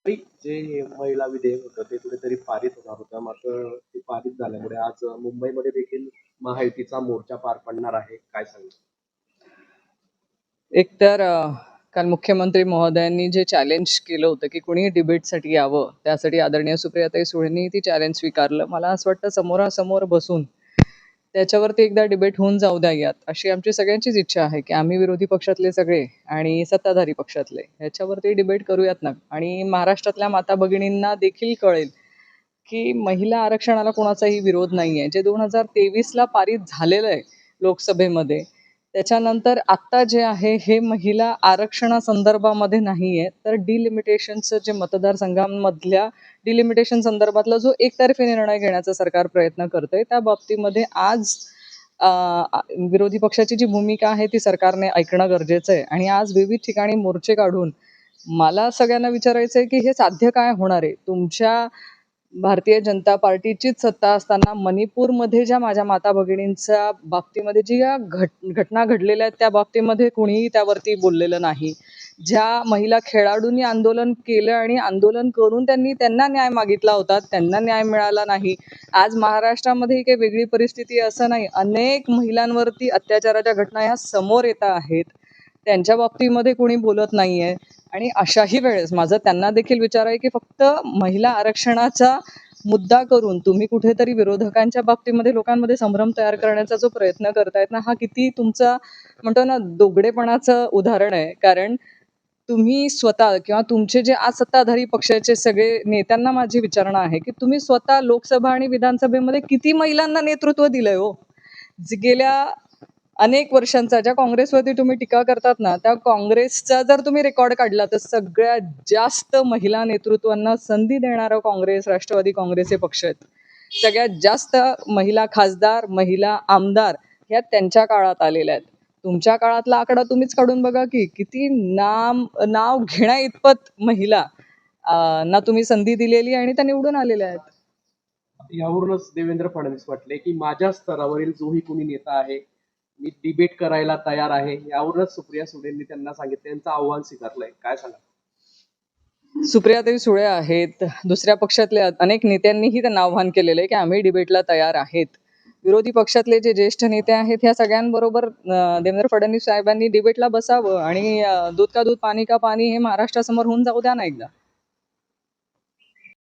तरी जे महिला विधेयक होतं ते कुठेतरी पारित होणार होतं. मात्र ते पारित झाल्यामुळे आज मुंबईमध्ये देखील महायुतीचा मोर्चा पार पडणार आहे. काय सांगाल? एकतर काल मुख्यमंत्री महोदयांनी जे चॅलेंज केलं होतं की कुणी डिबेटसाठी यावं, त्यासाठी आदरणीय सुप्रियाताई सुळेंनी ती चॅलेंज स्वीकारलं. मला असं वाटतं समोरासमोर बसून त्याच्यावरती एकदा डिबेट होऊन जाऊ द्या यात, अशी आमची सगळ्यांचीच इच्छा आहे की आम्ही विरोधी पक्षातले सगळे आणि सत्ताधारी पक्षातले ह्याच्यावरती डिबेट करूयात ना. आणि महाराष्ट्रातल्या माता भगिनींना देखील कळेल की महिला आरक्षणाला कोणाचाही विरोध नाहीये. जे 2023ला पारित झालेलं आहे लोकसभेमध्ये, त्याच्यानंतर आत्ता जे आहे हे महिला आरक्षणासंदर्भामध्ये नाहीये, तर डिलिमिटेशनचं जे मतदारसंघांमधल्या डिलिमिटेशन संदर्भातला जो एकतर्फी निर्णय घेण्याचा सरकार प्रयत्न करतंय, त्या बाबतीमध्ये आज विरोधी पक्षाची जी भूमिका आहे ती सरकारने ऐकणं गरजेचं आहे. आणि आज विविध ठिकाणी मोर्चे काढून मला सगळ्यांना विचारायचं आहे की हे साध्य काय होणार आहे. तुमच्या भारतीय जनता पार्टीचीच सत्ता असताना मणिपूरमध्ये ज्या माझ्या माता भगिनींच्या बाबतीमध्ये जी या घटना घडलेल्या आहेत त्या बाबतीमध्ये कुणीही त्यावरती बोललेलं नाही. ज्या महिला खेळाडूंनी आंदोलन केलं आणि आंदोलन करून त्यांना न्याय मागितला होता, त्यांना न्याय मिळाला नाही. आज महाराष्ट्रामध्ये ही काही वेगळी परिस्थिती असं नाही, अनेक महिलांवरती अत्याचाराच्या घटना ह्या समोर येत आहेत, त्यांच्या बाबतीमध्ये कोणी बोलत नाहीये. आणि अशाही वेळेस माझं त्यांना देखील विचार आहे की फक्त महिला आरक्षणाचा मुद्दा करून तुम्ही कुठेतरी विरोधकांच्या बाबतीमध्ये लोकांमध्ये संभ्रम तयार करण्याचा जो प्रयत्न करतायत ना, हा किती तुमचा म्हणतो ना दोघडेपणाचं उदाहरण आहे. कारण तुम्ही स्वतः किंवा तुमचे जे आज सत्ताधारी पक्षाचे सगळे नेत्यांना माझी विचारणा आहे की तुम्ही स्वतः लोकसभा आणि विधानसभेमध्ये किती महिलांना नेतृत्व दिलंय हो. गेल्या अनेक वर्षांचा ज्या काँग्रेसवरती तुम्ही टीका करतात ना, त्या काँग्रेसचा जर तुम्ही रेकॉर्ड काढला तर सगळ्यात जास्त महिला नेतृत्वांना संधी देणारं काँग्रेस, राष्ट्रवादी काँग्रेस हे पक्ष आहेत. सगळ्यात जास्त महिला खासदार, महिला आमदार ह्या त्यांच्या काळात आलेल्या आहेत. तुमच्या काळातला आकडा तुम्हीच काढून बघा की किती नाव घेण्या इतपत महिला ना तुम्ही संधी दिलेली आणि त्या निवडून आलेल्या आहेत. यावरूनच देवेंद्र फडणवीस म्हटले की माझ्या स्तरावरील जोही कोणी नेता आहे मी डिबेट करायला तयार आहे. यावरूनच सुप्रिया सुळेंनी त्यांना सांगितलं, त्यांचं आव्हान स्वीकारलंय. काय सांगा? सुप्रियाताई सुळे आहेत, दुसऱ्या पक्षातले अनेक नेत्यांनीही त्यांना आव्हान केलेलं आहे की आम्ही डिबेटला तयार आहेत. विरोधी पक्षातले जे ज्येष्ठ नेते आहेत ह्या सगळ्यांबरोबर देवेंद्र फडणवीस साहेबांनी डिबेटला बसावं आणि दूध का दूध पाणी का पाणी हे महाराष्ट्रासमोर होऊन जाऊ द्या ना एकदा.